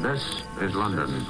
This is London.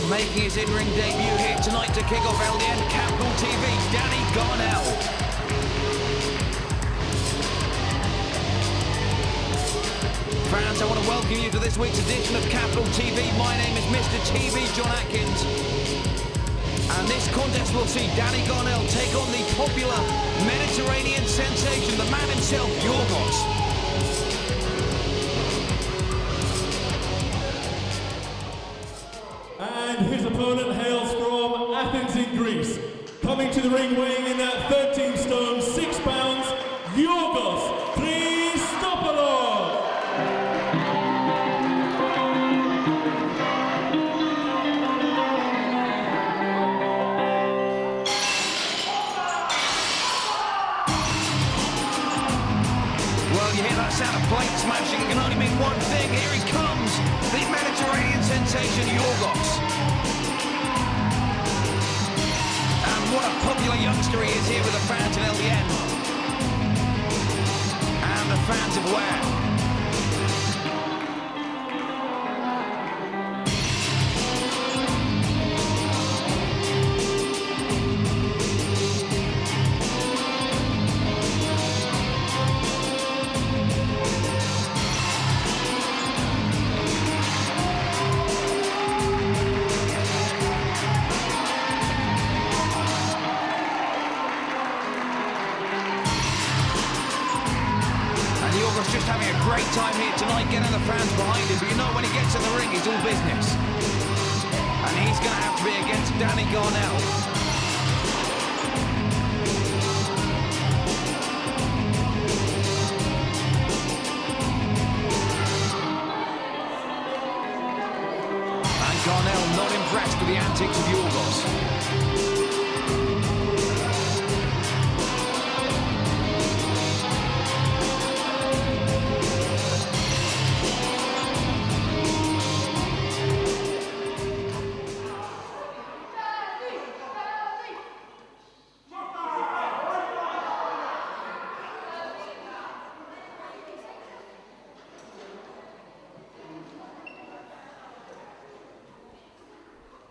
Making his in-ring debut here tonight to kick off LDN Capital TV, Danny Garnell. Fans, I want to welcome you to this week's edition of Capital TV. My name is Mr. TV John Atkins. And this contest will see Danny Garnell take on the popular Mediterranean sensation, the man himself, Yorgos. And his opponent hails from Athens in Greece. Coming to the ring weighing in at 13 stone, 6 pounds, Yorghos, please stop along. Well, you hear that sound of plate smashing, it can only mean one thing. Here he comes, the Mediterranean sensation, Yorgos. And what a popular youngster he is here with the fans in LDN. And the fans of where? Yorgos just having a great time here tonight, getting the fans behind him, but you know when he gets in the ring, he's all business. And he's going to have to be against Danny Garnell. And Gornell not impressed with the antics of Yorgos.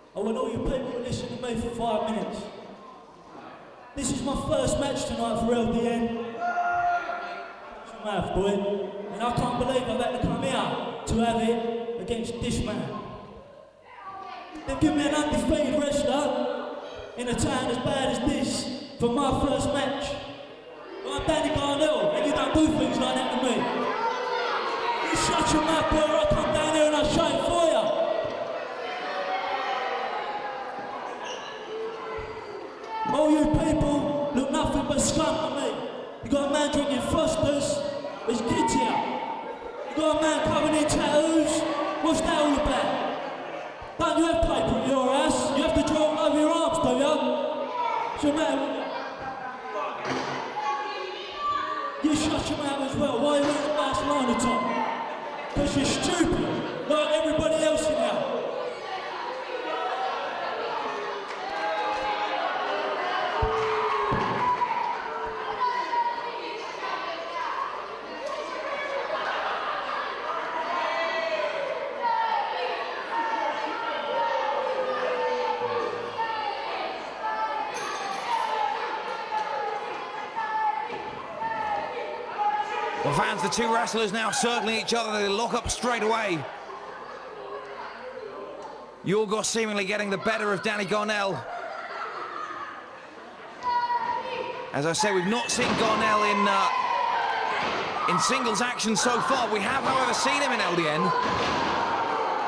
I want all you people to listen to me for 5 minutes. This is my first match tonight for LDN. It's your mouth, boy. And I can't believe I've had to come here to have it against this man. They've given me an undefeated wrestler in a town as bad as this for my first match. But I'm Danny Garnell, and you don't do things like that to me. You shut your mouth, boy, or I come down here and I show it for you. All you people look nothing but scum to me. You got a man drinking Fosters, there's kids here. You got a man covered in tattoos, what's that all about? Don't you have paper in your ass? You have to draw it over your arms, do you? What's your matter? You shut your mouth as well. Why are you wearing the Barcelona top? Because you're stupid, like everybody else in here. Well, fans, the two wrestlers now circling each other. They lock up straight away. Yorgos seemingly getting the better of Danny Garnell. As I say, we've not seen Gornell in singles action so far. We have, however, seen him in LDN.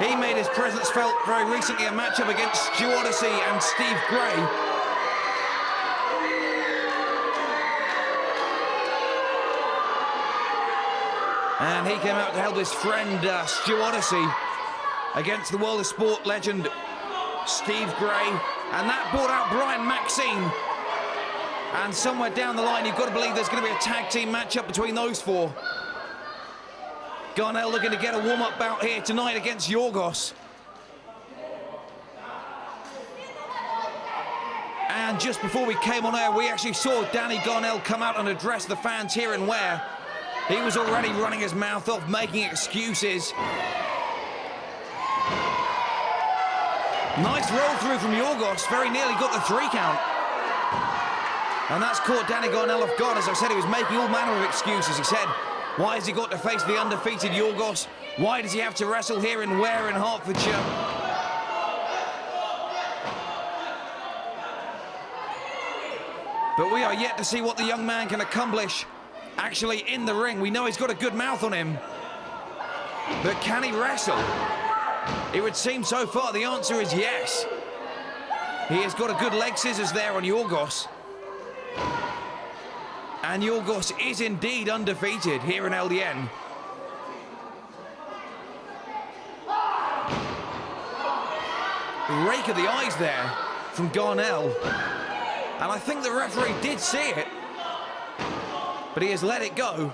He made his presence felt very recently, a matchup against Stu Odyssey and Steve Gray. And he came out to help his friend Stu Odyssey against the World of Sport legend Steve Gray. And that brought out Brian Maxine. And somewhere down the line, you've got to believe there's going to be a tag team matchup between those four. Gornell looking to get a warm-up bout here tonight against Yorgos. And just before we came on air, we actually saw Danny Garnell come out and address the fans here in Ware. He was already running his mouth off, making excuses. Nice roll through from Yorgos, very nearly got the 3 count. And that's caught Danny Garnell off guard. As I said, he was making all manner of excuses. He said, why has he got to face the undefeated Yorgos? Why does he have to wrestle here in Ware in Hertfordshire? But we are yet to see what the young man can accomplish actually in the ring. We know he's got a good mouth on him. But can he wrestle? It would seem so far the answer is yes. He has got a good leg scissors there on Yorgos. And Yorgos is indeed undefeated here in LDN. Rake of the eyes there from Gornell. And I think the referee did see it, but he has let it go.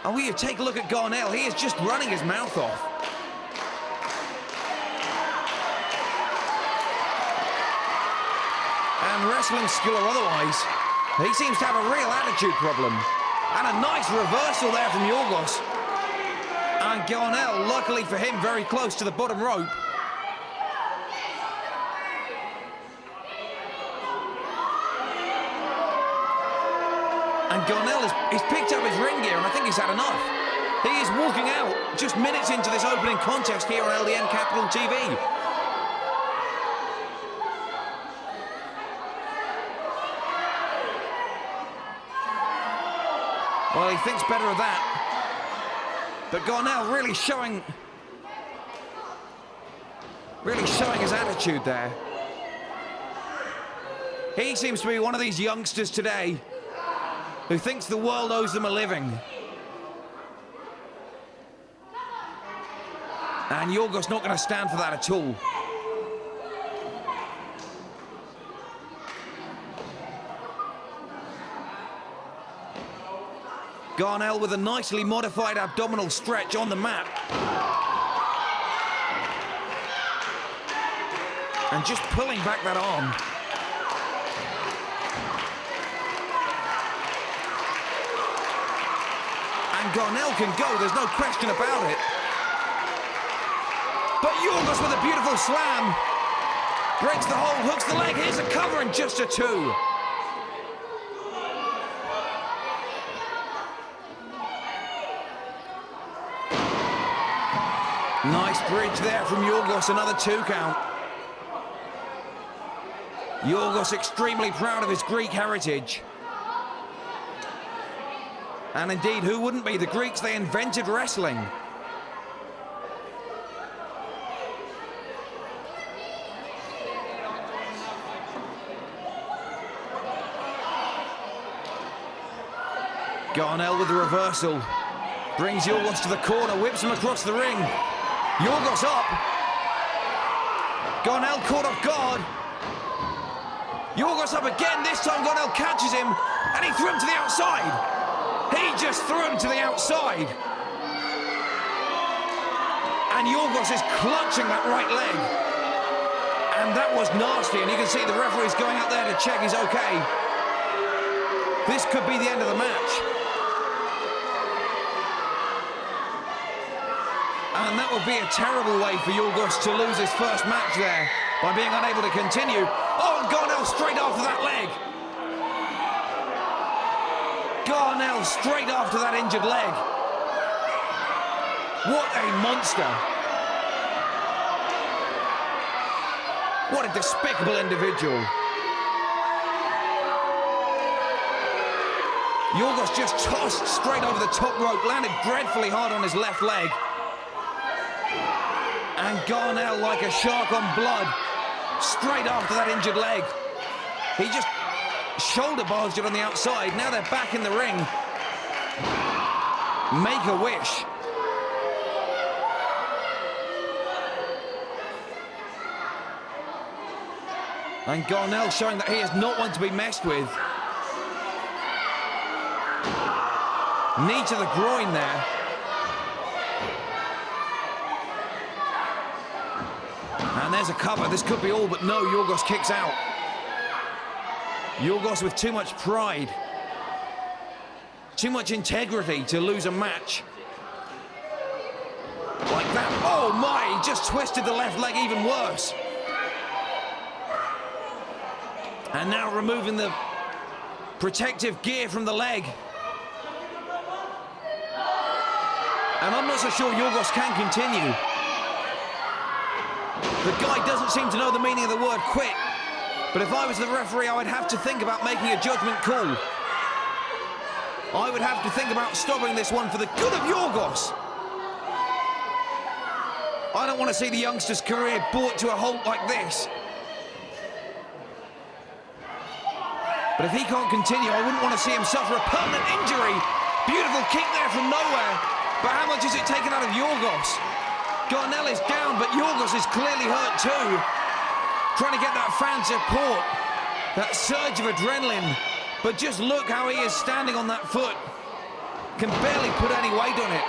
And will you take a look at Gornell? He is just running his mouth off. And wrestling skill or otherwise, he seems to have a real attitude problem. And a nice reversal there from Yorgos. And Gornell, luckily for him, very close to the bottom rope. And Gornell he's picked up his ring gear, and I think he's had enough. He is walking out just minutes into this opening contest here on LDN Capital TV. Well, he thinks better of that. But Gornell really showing his attitude there. He seems to be one of these youngsters today who thinks the world owes them a living. And Yorgos not going to stand for that at all. Gornell with a nicely modified abdominal stretch on the mat. And just pulling back that arm. And Gornell can go, there's no question about it. But Yorgos with a beautiful slam. Breaks the hold, hooks the leg, here's a cover and just a 2. Nice bridge there from Yorgos, another 2 count. Yorgos extremely proud of his Greek heritage. And indeed, who wouldn't be? The Greeks, they invented wrestling. Gornell with the reversal. Brings Yorgos to the corner, whips him across the ring. Yorgos up. Gornell caught off guard. Yorgos up again. This time Gornell catches him, and he threw him to the outside. He just threw him to the outside. And Yorgos is clutching that right leg. And that was nasty, and you can see the referee's going out there to check he's okay. This could be the end of the match. And that would be a terrible way for Yorgos to lose his first match there by being unable to continue. Oh, and Gornell straight after that leg. Gornell straight after that injured leg. What a monster. What a despicable individual. Yorgos just tossed straight over the top rope, landed dreadfully hard on his left leg. And Gornell, like a shark on blood, straight after that injured leg. He just shoulder barged it on the outside. Now they're back in the ring. Make a wish. And Gornell showing that he is not one to be messed with. Knee to the groin there. And there's a cover. This could be all, but no, Yorgos kicks out. Yorgos with too much pride. Too much integrity to lose a match. Like that. Oh my, he just twisted the left leg even worse. And now removing the protective gear from the leg. And I'm not so sure Yorgos can continue. The guy doesn't seem to know the meaning of the word quit. But if I was the referee, I would have to think about making a judgment call. I would have to think about stopping this one for the good of Yorgos. I don't want to see the youngster's career brought to a halt like this. But if he can't continue, I wouldn't want to see him suffer a permanent injury. Beautiful kick there from nowhere. But how much is it taken out of Yorgos? Gornell is down, but Yorgos is clearly hurt too. Trying to get that fan support, that surge of adrenaline. But just look how he is standing on that foot. Can barely put any weight on it.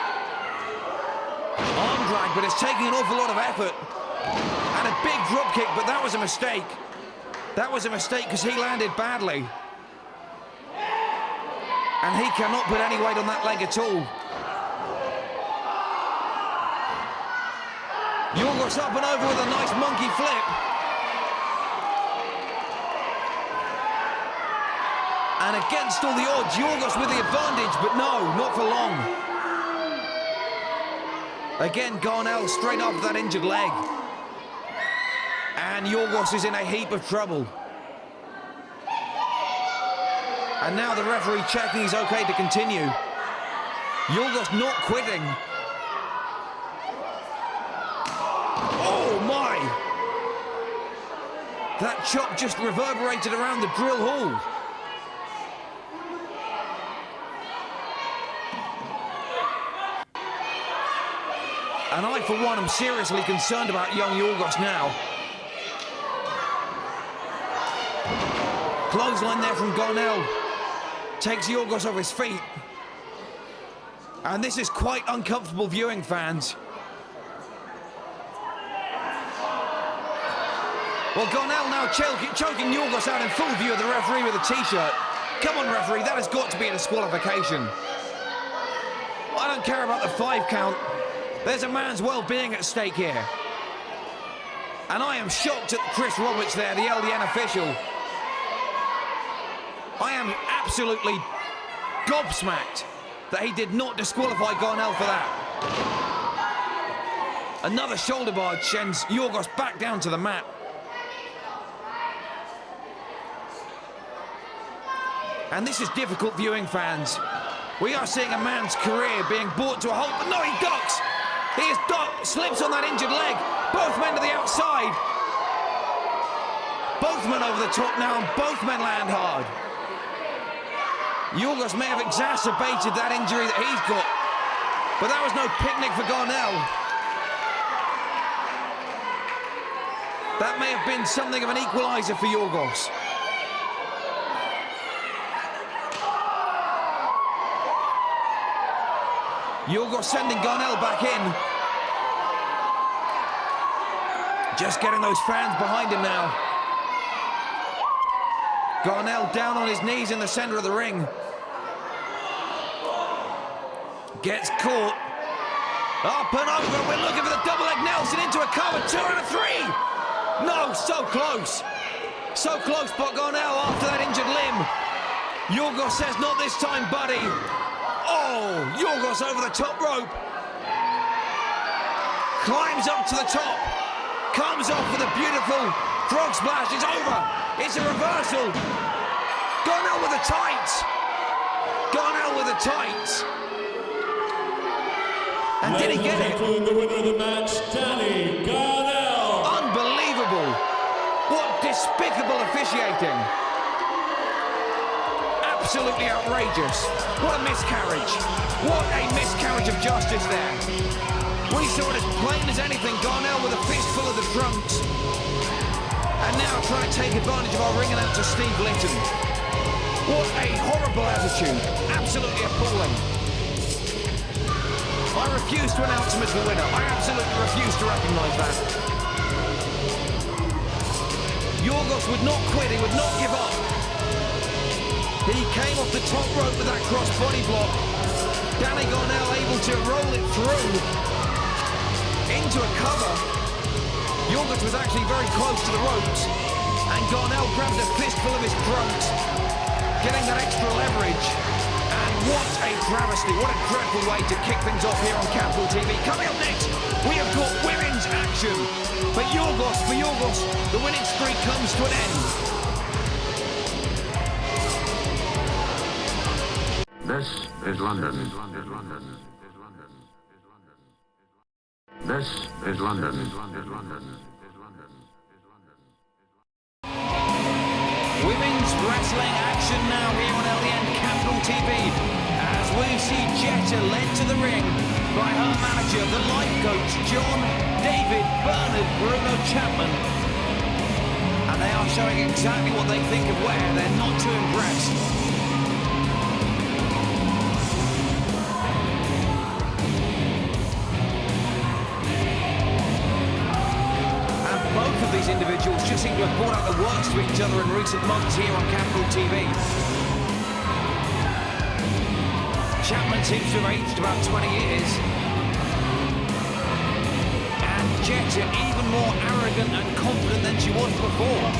Arm drag, but it's taking an awful lot of effort. And a big drop kick, but that was a mistake. That was a mistake because he landed badly. And he cannot put any weight on that leg at all. Yorgos up and over with a nice monkey flip. And against all the odds, Yorgos with the advantage, but no, not for long. Again, Gornell straight off that injured leg. And Yorgos is in a heap of trouble. And now the referee checking he's okay to continue. Yorgos not quitting. Oh my! That chop just reverberated around the drill hall. And I, for one, am seriously concerned about young Yorgos now. Clothesline there from Gornell. Takes Yorgos off his feet. And this is quite uncomfortable viewing, fans. Well, Gornell now choking Yorgos out in full view of the referee with a t-shirt. Come on, referee, that has got to be a disqualification. I don't care about the 5 count. There's a man's well-being at stake here. And I am shocked at Chris Roberts there, the LDN official. I am absolutely gobsmacked that he did not disqualify Gornell for that. Another shoulder barge sends Yorgos back down to the mat. And this is difficult viewing, fans. We are seeing a man's career being brought to a halt, but no, he ducks. He is ducked, slips on that injured leg. Both men to the outside. Both men over the top now, and both men land hard. Yorgos may have exacerbated that injury that he's got, but that was no picnic for Gornell. That may have been something of an equaliser for Yorgos. Yorgos sending Gornell back in. Just getting those fans behind him now. Gornell down on his knees in the centre of the ring. Gets caught. Up and over. We're looking for the double leg Nelson into a cover. 2 and a 3. No, so close. So close, but Gornell after that injured limb. Yorgos says, not this time, buddy. Oh, Yorgos over the top rope. Climbs up to the top. Comes off with a beautiful frog splash. It's over. It's a reversal. Gornell with the tights. Gornell with the tights. And did he get it? The winner of the match, Danny Garnell. Unbelievable. What despicable officiating. Absolutely outrageous. What a miscarriage. What a miscarriage of justice there. We saw it as plain as anything. Gornell with a fistful of the trunks. And now trying to take advantage of our ring announcer Steve Litton. What a horrible attitude. Absolutely appalling. I refuse to announce him as the winner. I absolutely refuse to recognise that. Yorgos would not quit. He would not give up. He came off the top rope with that cross body block. Danny Garnell able to roll it through into a cover. Yorgos was actually very close to the ropes, and Gornell grabbed a fistful of his trunks, getting that extra leverage. And what a travesty, what a dreadful way to kick things off here on Capital TV. Coming up next, we have got women's action. For Yorgos, the winning streak comes to an end. This is London. This is London. Women's wrestling action now here on LDN Capital TV as we see Jetta led to the ring by her manager, the life coach, John, David, Bernard, Bruno Chapman. And they are showing exactly what they think of where they're not too impressed. These individuals just seem to have brought out the worst to each other in recent months here on Capital TV. Chapman seems to have aged about 20 years. And Jetta even more arrogant and confident than she was before.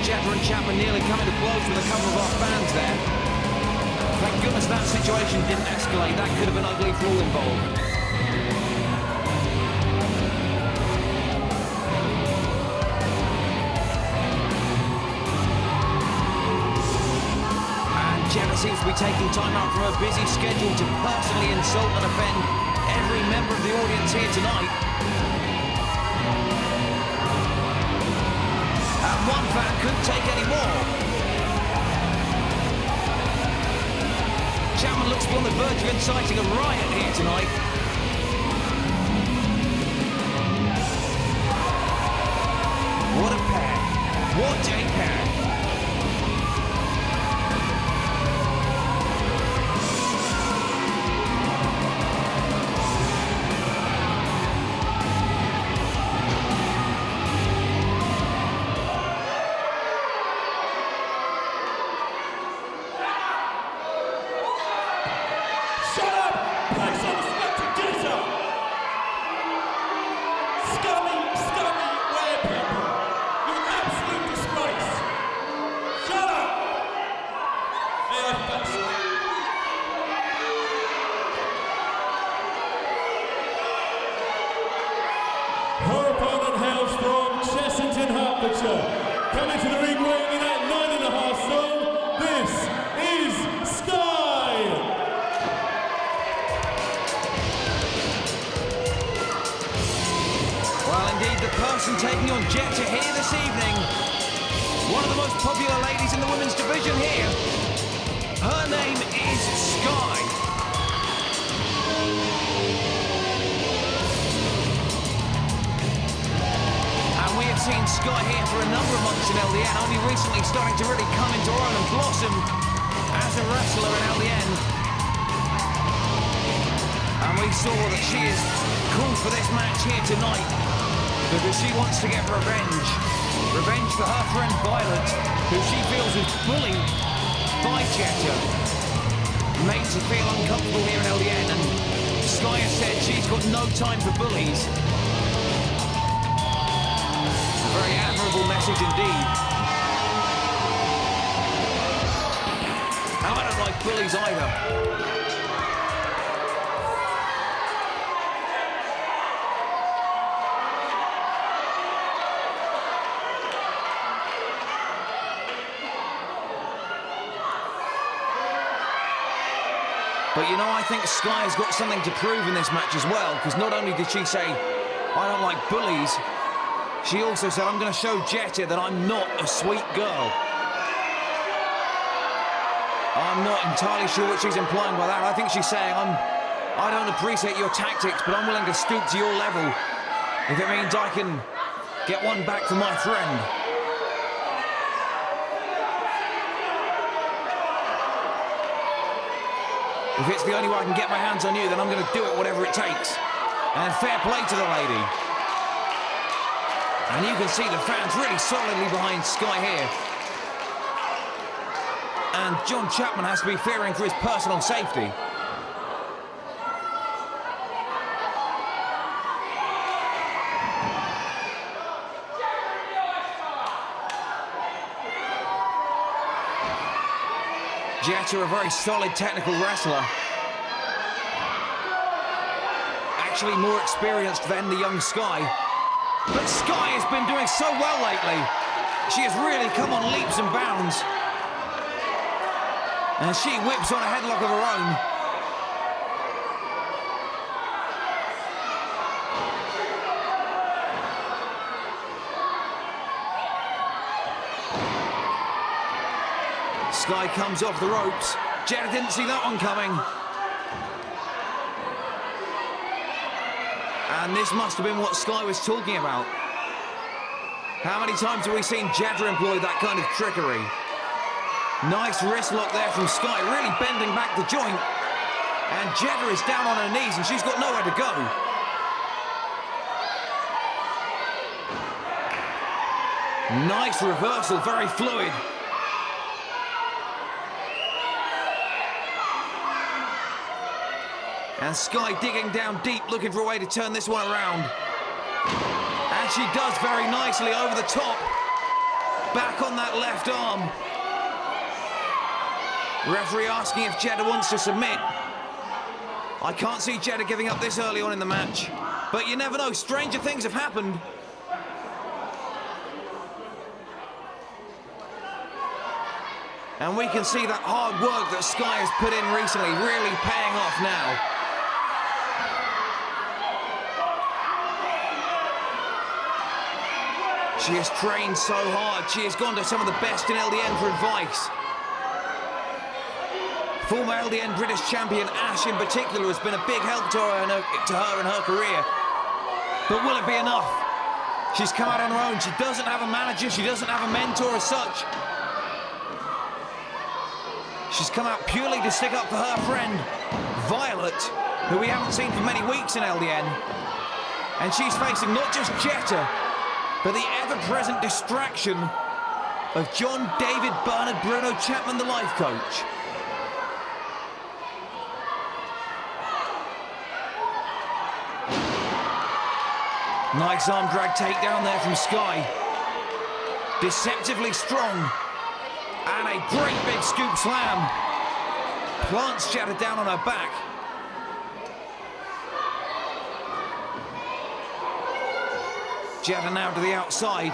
Jetta and Chapman nearly coming to blows with a couple of our fans there. Thank goodness that situation didn't escalate. That could have been ugly for all involved. And Jetta seems to be taking time out from her busy schedule to personally insult and offend every member of the audience here tonight. One fan couldn't take any more. Chapman looks to be on the verge of inciting a riot here tonight. What a pair. What a pair. Coming to the ring weighing in at 9.5 stone, this is Skye! Well, indeed, the person taking on Jetta here this evening, one of the most popular ladies in the women's division here. Her name is Skye. We have seen Skye here for a number of months in LDN, only recently starting to really come into her own and blossom as a wrestler in LDN. And we saw that she is called for this match here tonight because she wants to get revenge. Revenge for her friend Violet, who she feels is bullied by Jetta. Made to feel uncomfortable here in LDN, and Skye has said she's got no time for bullies. Very admirable message indeed. I don't like bullies either. But you know, I think Skye has got something to prove in this match as well, because not only did she say, I don't like bullies, she also said, I'm going to show Jetta that I'm not a sweet girl. I'm not entirely sure what she's implying by that. I think she's saying, I don't appreciate your tactics, but I'm willing to stoop to your level if it means I can get one back for my friend. If it's the only way I can get my hands on you, then I'm going to do it, whatever it takes. And fair play to the lady. And you can see the fans really solidly behind Skye here. And John Chapman has to be fearing for his personal safety. Jetta, a very solid technical wrestler. Actually more experienced than the young Skye. But Skye has been doing so well lately. She has really come on leaps and bounds. And she whips on a headlock of her own. Skye comes off the ropes. Jetta didn't see that one coming. And this must have been what Skye was talking about. How many times have we seen Jetta employ that kind of trickery? Nice wrist lock there from Skye, really bending back the joint. And Jetta is down on her knees and she's got nowhere to go. Nice reversal, very fluid. And Skye digging down deep, looking for a way to turn this one around. And she does very nicely over the top. Back on that left arm. Referee asking if Jetta wants to submit. I can't see Jetta giving up this early on in the match. But you never know, stranger things have happened. And we can see that hard work that Skye has put in recently really paying off now. She has trained so hard. She has gone to some of the best in LDN for advice. Former LDN British champion Ash in particular has been a big help to her in her career. But will it be enough? She's come out on her own. She doesn't have a manager. She doesn't have a mentor as such. She's come out purely to stick up for her friend, Violet, who we haven't seen for many weeks in LDN. And she's facing not just Jetta, but the ever-present distraction of John David Bernard Bruno Chapman, the life coach. Nice arm drag takedown there from Skye. Deceptively strong. And a great big scoop slam. Plants Jetta down on her back. Jetta now to the outside,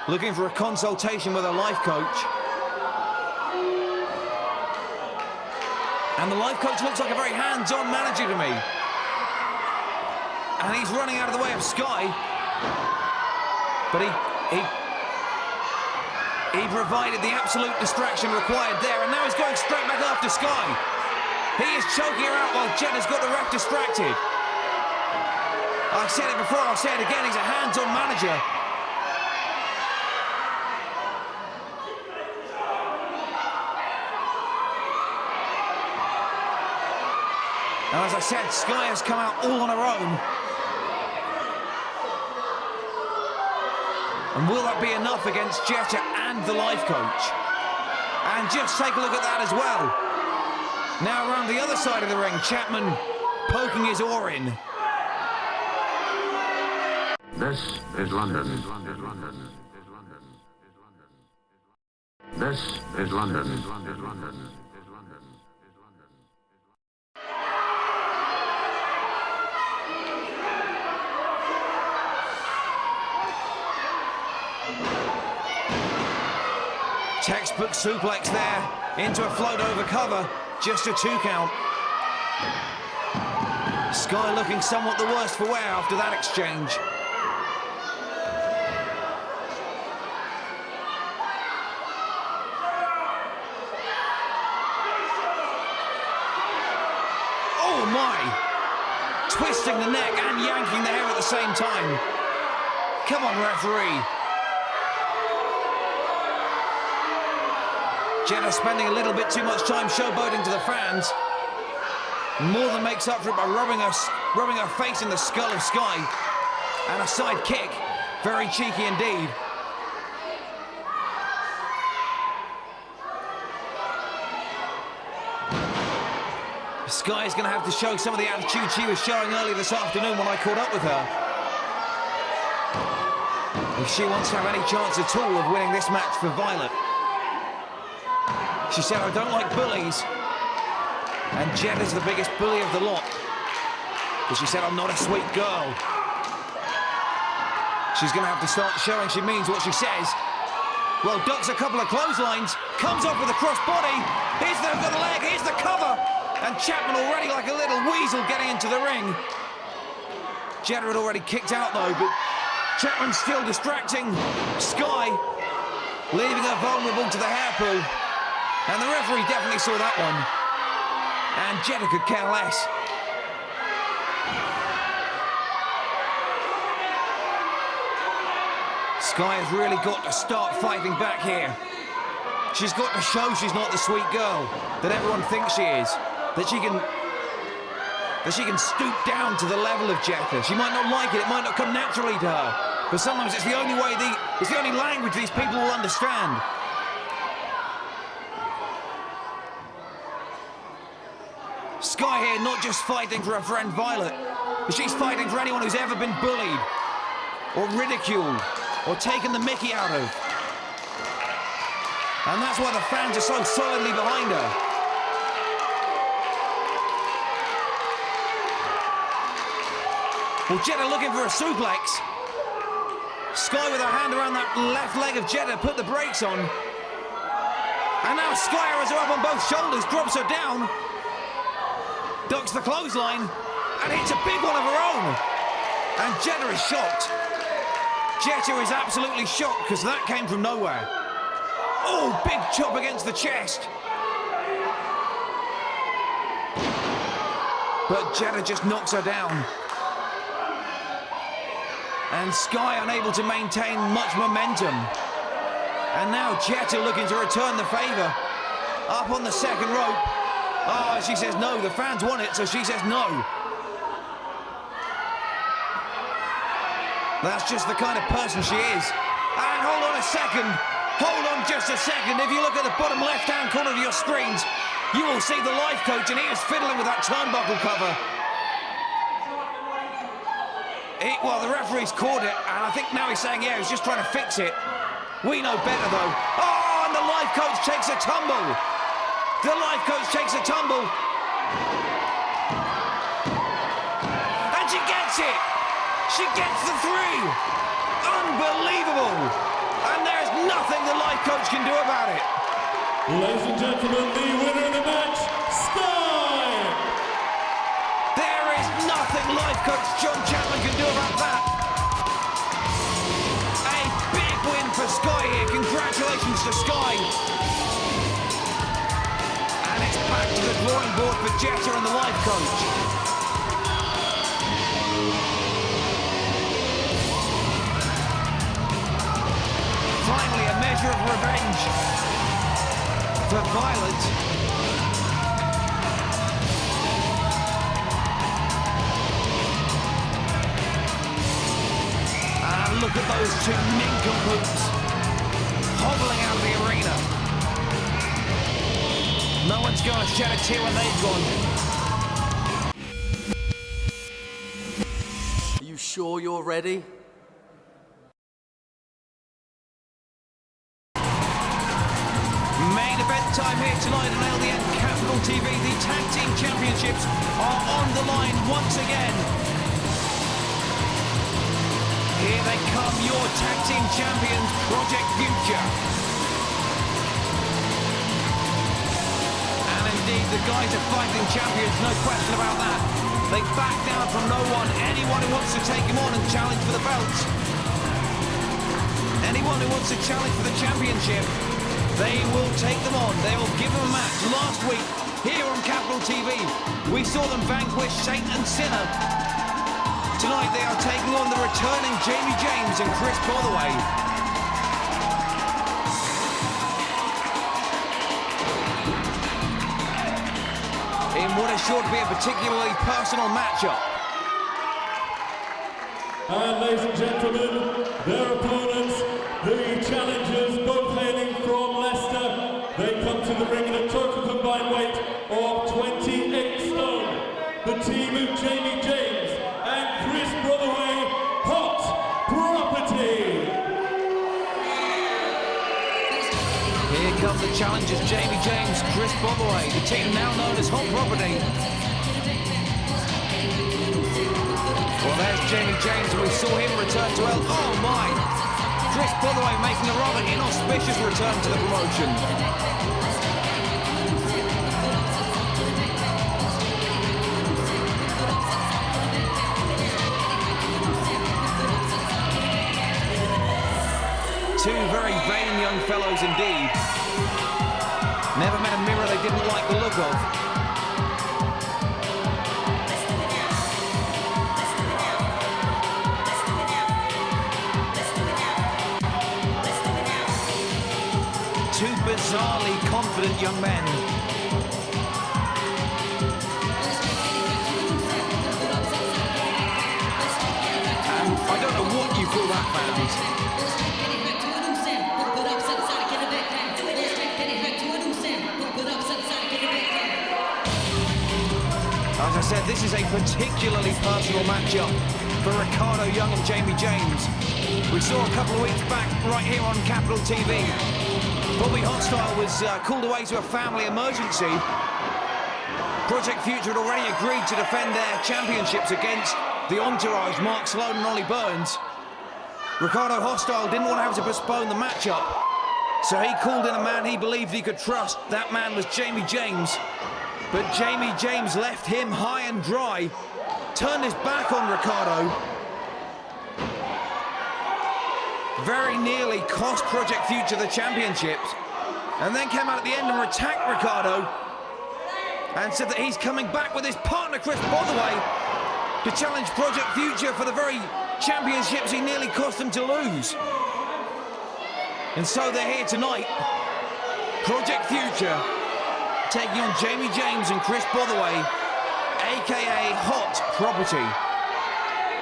looking for a consultation with her life coach. And the life coach looks like a very hands-on manager to me. And he's running out of the way of Skye. But he provided the absolute distraction required there, and now he's going straight back after Skye. He is choking her out while Jetta's got the ref distracted. I said it before, I'll say it again, he's a hands-on manager. And as I said, Skye has come out all on her own. And will that be enough against Jetta and the life coach? And just take a look at that as well. Now around the other side of the ring, Chapman poking his oar in. This is London. This is London. Textbook suplex there into a float over cover. Just a 2 count. Skye looking somewhat the worse for wear after that exchange. Oh my! Twisting the neck and yanking the hair at the same time. Come on, referee. Jetta spending a little bit too much time showboating to the fans. More than makes up for it by rubbing her face in the skull of Skye. And a side kick. Very cheeky indeed. Skye is going to have to show some of the attitude she was showing earlier this afternoon when I caught up with her. If she wants to have any chance at all of winning this match for Violet. She said, I don't like bullies. And Jetta's the biggest bully of the lot. But she said, I'm not a sweet girl. She's going to have to start showing she means what she says. Well, ducks a couple of clotheslines, comes off with a crossbody. Here's the hook of the leg, here's the cover. And Chapman already like a little weasel getting into the ring. Jetta had already kicked out though, but Chapman's still distracting Skye, leaving her vulnerable to the hair pull. And the referee definitely saw that one. And Jetta could care less. Skye has really got to start fighting back here. She's got to show she's not the sweet girl that everyone thinks she is. That she can stoop down to the level of Jetta. She might not like it might not come naturally to her. But sometimes it's the only way, it's the only language these people will understand. Skye here not just fighting for her friend Violet, but she's fighting for anyone who's ever been bullied, or ridiculed, or taken the mickey out of. And that's why the fans are so solidly behind her. Well, Jetta looking for a suplex. Skye with her hand around that left leg of Jetta put the brakes on. And now Skye has her up on both shoulders, drops her down. Ducks the clothesline and hits a big one of her own. And Jetta is shocked. Jetta is absolutely shocked because that came from nowhere. Oh, big chop against the chest. But Jetta just knocks her down. And Skye unable to maintain much momentum. And now Jetta looking to return the favour. Up on the second rope. Oh, she says no, the fans want it, so she says no. That's just the kind of person she is. And hold on a second. Hold on just a second. If you look at the bottom left-hand corner of your screens, you will see the life coach, and he is fiddling with that turnbuckle cover. Well, the referee's caught it, and I think now he's saying, yeah, he's just trying to fix it. We know better, though. Oh, and the life coach takes a tumble. The life coach takes a tumble. And she gets it. She gets the 3. Unbelievable. And there's nothing the life coach can do about it. Ladies and gentlemen, the winner of the match, Skye! There is nothing life coach John Chapman can do about that. A big win for Skye here. Congratulations to Skye. And it's back to the drawing board for Jetta and the life coach. Finally, a measure of revenge for Violet. And look at those two nincompoops hobbling out of the arena. No one's going to shed a tear when they've gone. Are you sure you're ready? Main event time here tonight on LDN Capital TV. The Tag Team Championships are on the line once again. Here they come, your Tag Team Champions, Project Future. And indeed. The guys are fighting champions, no question about that. They back down from no one. Anyone who wants to take him on and challenge for the belts. Anyone who wants to challenge for the championship, they will take them on. They will give them a match. Last week, here on Capital TV, we saw them vanquish Satan and Sinner. Tonight, they are taking on the returning Jamie James and Chris Bothaway. In what is sure to be a particularly personal matchup. And ladies and gentlemen, their opponents, the challengers, both hailing from Leicester. They come to the ring in a total combined weight of 28 stone. The team of Jamie James and Chris Bothaway, Hot Property. Here come the challengers, Jamie James, Chris Bothaway, the team now known as Hot Property. Well, there's Jamie James, and we saw him return to Oh my! Chris Bothaway making a rather inauspicious return to the promotion. Two very vain young fellows indeed. Never met a mirror they didn't like the look of. Two bizarrely confident young men. And I don't know what you call that, fans. As I said, this is a particularly personal matchup for Ricardo Young and Jamie James. We saw a couple of weeks back right here on Capital TV. Bobby Hostile was called away to a family emergency. Project Future had already agreed to defend their championships against the entourage, Mark Sloan and Ollie Burns. Ricardo Hostile didn't want to have to postpone the matchup, so he called in a man he believed he could trust. That man was Jamie James. But Jamie James left him high and dry, turned his back on Ricardo. Very nearly cost Project Future the championships, and then came out at the end and attacked Ricardo and said that he's coming back with his partner Chris Bothaway to challenge Project Future for the very championships he nearly cost them to lose. And so they're here tonight. Project Future taking on Jamie James and Chris Bothaway, aka Hot Property.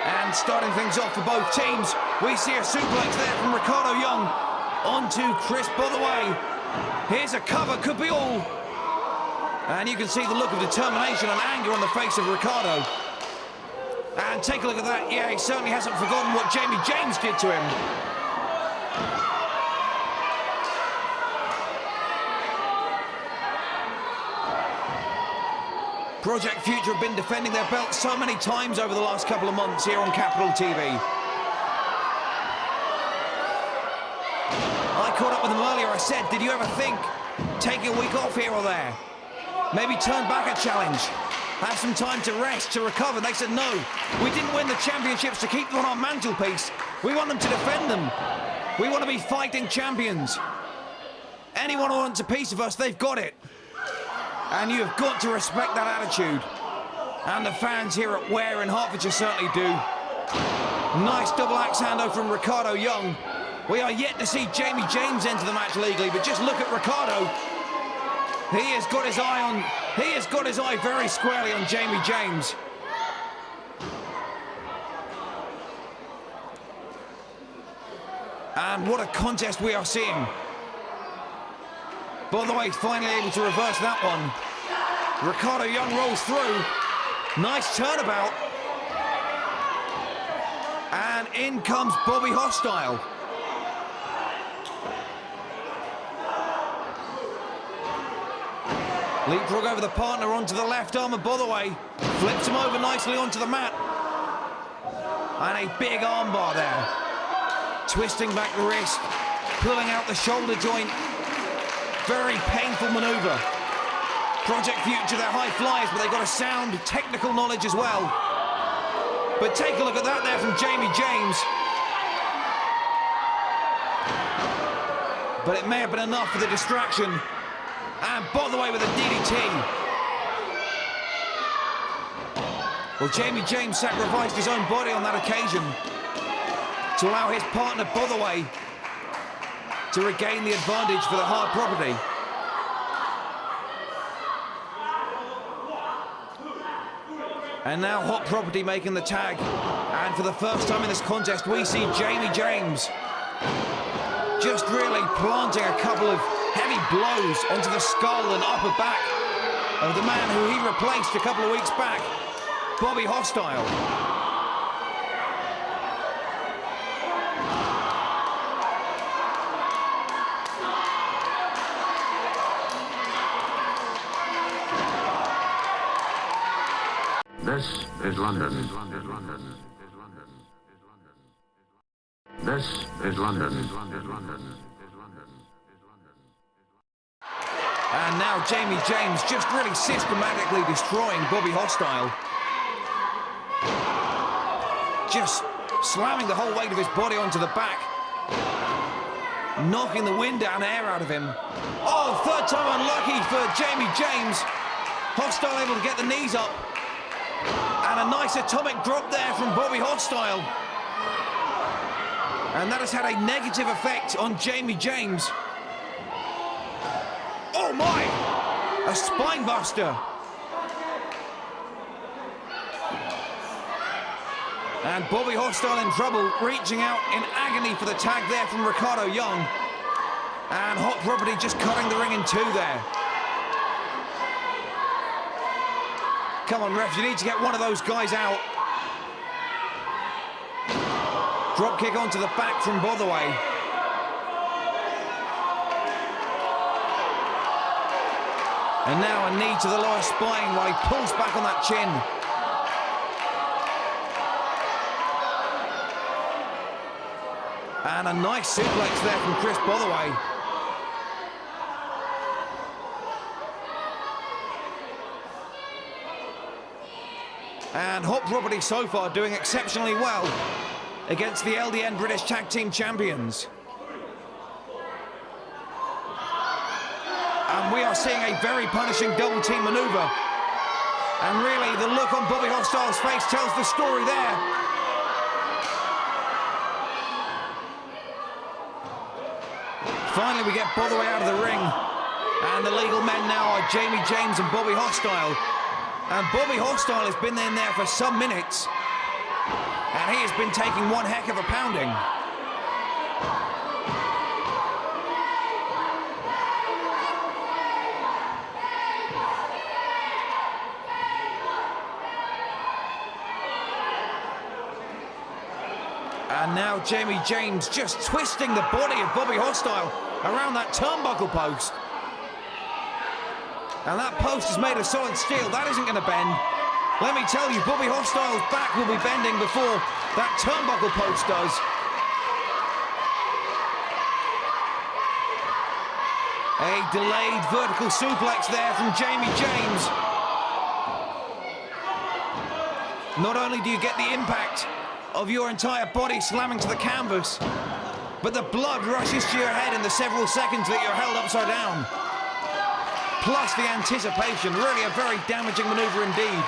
And starting things off for both teams, we see a suplex there from Ricardo Young onto Chris Bothaway. Here's a cover, could be all. And you can see the look of determination and anger on the face of Ricardo. And take a look at that. Yeah, he certainly hasn't forgotten what Jamie James did to him. Project Future have been defending their belts so many times over the last couple of months here on Capital TV. I caught up with them earlier. I said, did you ever think taking a week off here or there? Maybe turn back a challenge? Have some time to rest, to recover? They said, no. We didn't win the championships to keep them on our mantelpiece. We want them to defend them. We want to be fighting champions. Anyone who wants a piece of us, they've got it. And you have got to respect that attitude. And the fans here at Ware in Hertfordshire certainly do. Nice double axe handle from Ricardo Young. We are yet to see Jamie James enter the match legally, but just look at Ricardo. He has got his eye very squarely on Jamie James. And what a contest we are seeing. Bothaway finally able to reverse that one. Ricardo Young rolls through. Nice turnabout. And in comes Bobby Hostile. Leapfrog over the partner onto the left arm of Bothaway. Flips him over nicely onto the mat. And a big armbar there. Twisting back the wrist. Pulling out the shoulder joint. Very painful maneuver. Project Future, they're high flyers, but they've got a sound technical knowledge as well. But take a look at that there from Jamie James. But it may have been enough for the distraction. And Bothaway with a DDT. Well, Jamie James sacrificed his own body on that occasion to allow his partner Bothaway to regain the advantage for the hard property. And now Hot Property making the tag. And for the first time in this contest, we see Jamie James just really planting a couple of heavy blows onto the skull and upper back of the man who he replaced a couple of weeks back, Bobby Hostile. This is London. This is London. And now Jamie James just really systematically destroying Bobby Hostile. Just slamming the whole weight of his body onto the back. Knocking the wind down air out of him. Oh, third time unlucky for Jamie James. Hostile able to get the knees up. And a nice atomic drop there from Bobby Hostile. And that has had a negative effect on Jamie James. Oh my! A spine buster. And Bobby Hostile in trouble, reaching out in agony for the tag there from Ricardo Young. And Hot Property just cutting the ring in two there. Come on, refs, you need to get one of those guys out. Drop kick onto the back from Bothaway. And now a knee to the lower spine while he pulls back on that chin. And a nice suplex there from Chris Bothaway. And Hot Property so far doing exceptionally well against the LDN British Tag Team Champions. And we are seeing a very punishing double team maneuver. And really, the look on Bobby Hostile's face tells the story there. Finally, we get Bothaway out of the ring. And the legal men now are Jamie James and Bobby Hostile. And Bobby Hostile has been in there for some minutes. And he has been taking one heck of a pounding. And now Jamie James just twisting the body of Bobby Hostile around that turnbuckle post. And that post is made of solid steel. That isn't going to bend. Let me tell you, Bobby Hostile's back will be bending before that turnbuckle post does. A delayed vertical suplex there from Jamie James. Not only do you get the impact of your entire body slamming to the canvas, but the blood rushes to your head in the several seconds that you're held upside down. Plus the anticipation, really a very damaging maneuver indeed.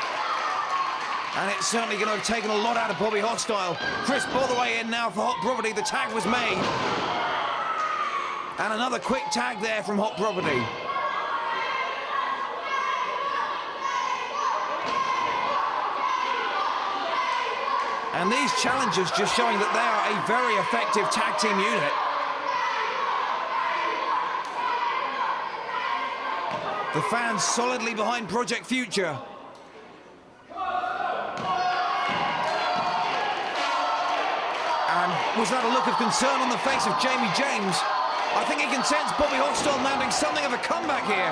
And it's certainly going to have taken a lot out of Bobby Hostile. Chris Bothaway in now for Hot Property. The tag was made. And another quick tag there from Hot Property. And these challenges just showing that they are a very effective tag team unit. The fans solidly behind Project Future. And was that a look of concern on the face of Jamie James? I think he can sense Bobby Hostile mounting something of a comeback here.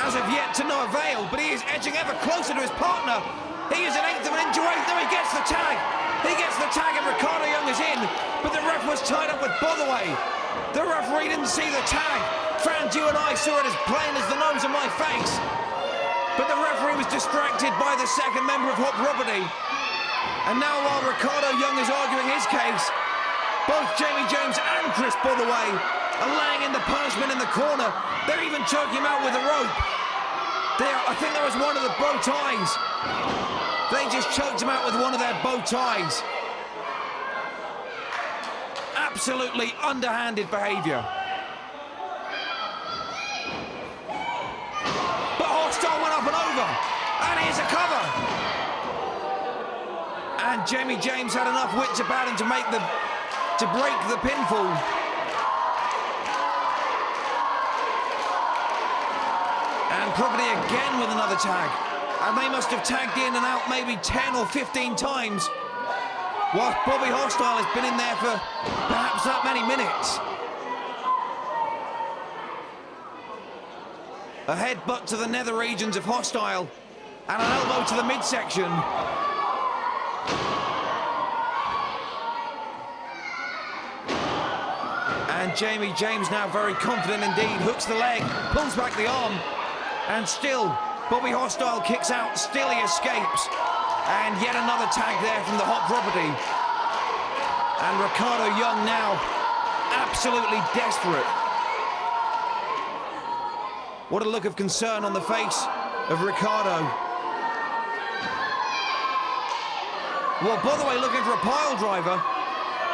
As of yet to no avail, but he is edging ever closer to his partner. He is an eighth of an inch away. No, he gets the tag. He gets the tag and Ricardo Young is in, but the ref was tied up with Bothaway. The referee didn't see the tag. Fans, you and I saw it as plain as the nose on my face. But the referee was distracted by the second member of Hot Property. And now while Ricardo Young is arguing his case, both Jamie James and Chris Bothaway are laying in the punishment in the corner. They're even choking him out with a rope. I think there was one of the bow ties. They just choked him out with one of their bow ties. Absolutely underhanded behaviour. But Hostile went up and over. And here's a cover. And Jamie James had enough wits about him to break the pinfall. And Property again with another tag. And they must have tagged in and out maybe 10 or 15 times. Whilst Bobby Hostile has been in there for perhaps that many minutes. A headbutt to the nether regions of Hostile. And an elbow to the midsection. And Jamie James now very confident indeed. Hooks the leg, pulls back the arm. And still, Bobby Hostile kicks out, still he escapes. And yet another tag there from the Hot Property. And Ricardo Young now absolutely desperate. What a look of concern on the face of Ricardo. Well, Bothaway looking for a pile driver.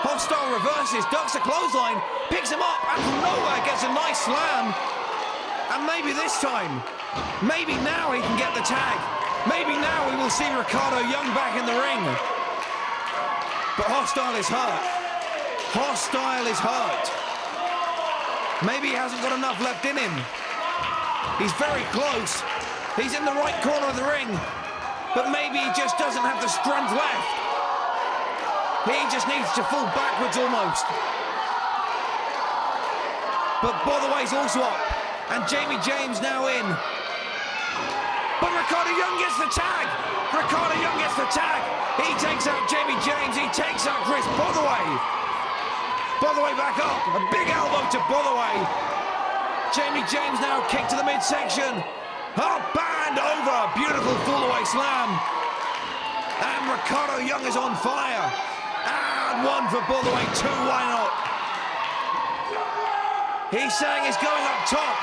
Hostile reverses, ducks a clothesline, picks him up, and from nowhere gets a nice slam. And maybe this time, maybe now he can get the tag. Maybe now we will see Ricardo Young back in the ring. But Hostile is hurt. Hostile is hurt. Maybe he hasn't got enough left in him. He's very close. He's in the right corner of the ring. But maybe he just doesn't have the strength left. He just needs to fall backwards almost. But Bothaway's also up. And Jamie James now in. But Ricardo Young gets the tag. Ricardo Young gets the tag. He takes out Jamie James. He takes out Chris Bothaway. Bothaway back up. A big elbow to Bothaway. Jamie James now kick to the midsection. Up and over. Beautiful fall-away slam. And Ricardo Young is on fire. And one for Bothaway, two, why not? He's saying he's going up top.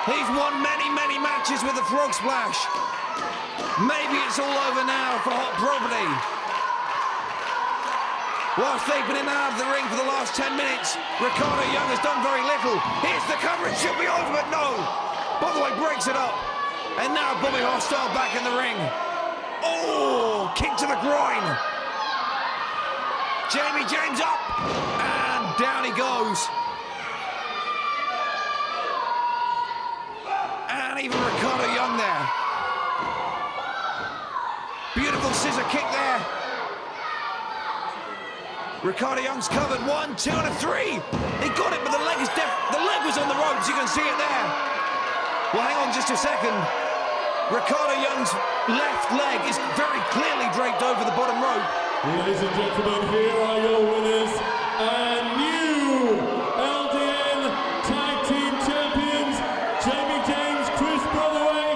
He's won many, many matches with the frog splash. Maybe it's all over now for Hot Property. Whilst they've been in and out of the ring for the last 10 minutes, Ricardo Young has done very little. Here's the cover, it should be over, but no. Bothaway breaks it up. And now Bobby Hostile back in the ring. Oh, kick to the groin. Jamie James up. And down he goes. And even Ricardo Young there. Beautiful scissor kick there. Ricardo Young's covered. 1, 2, and a 3. He got it, but the leg was on the ropes. You can see it there. Well, hang on just a second. Ricardo Young's left leg is very clearly draped over the bottom rope. Ladies and gentlemen, here are your winners and new LDN Tag Team Champions, Jamie James, Chris Bothaway.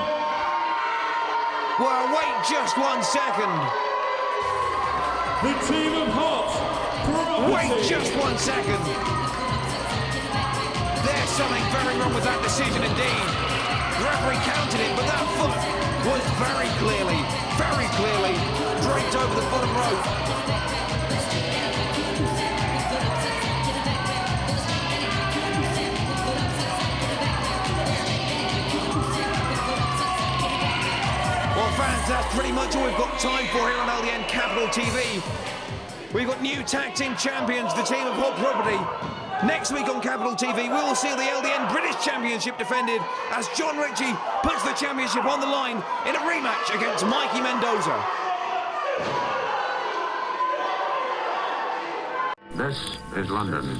Well, wait just 1 second. The team of Hot Property. Wait just 1 second. There's something very wrong with that decision indeed. The referee counted it, but that foot was very clearly draped over the bottom rope. Well, fans, that's pretty much all we've got time for here on LDN Capital TV. We've got new tag team champions, the team of Hot Property. Next week on Capital TV, we will see the LDN British Championship defended as John Ritchie puts the championship on the line in a rematch against Mikey Mendoza. This is London.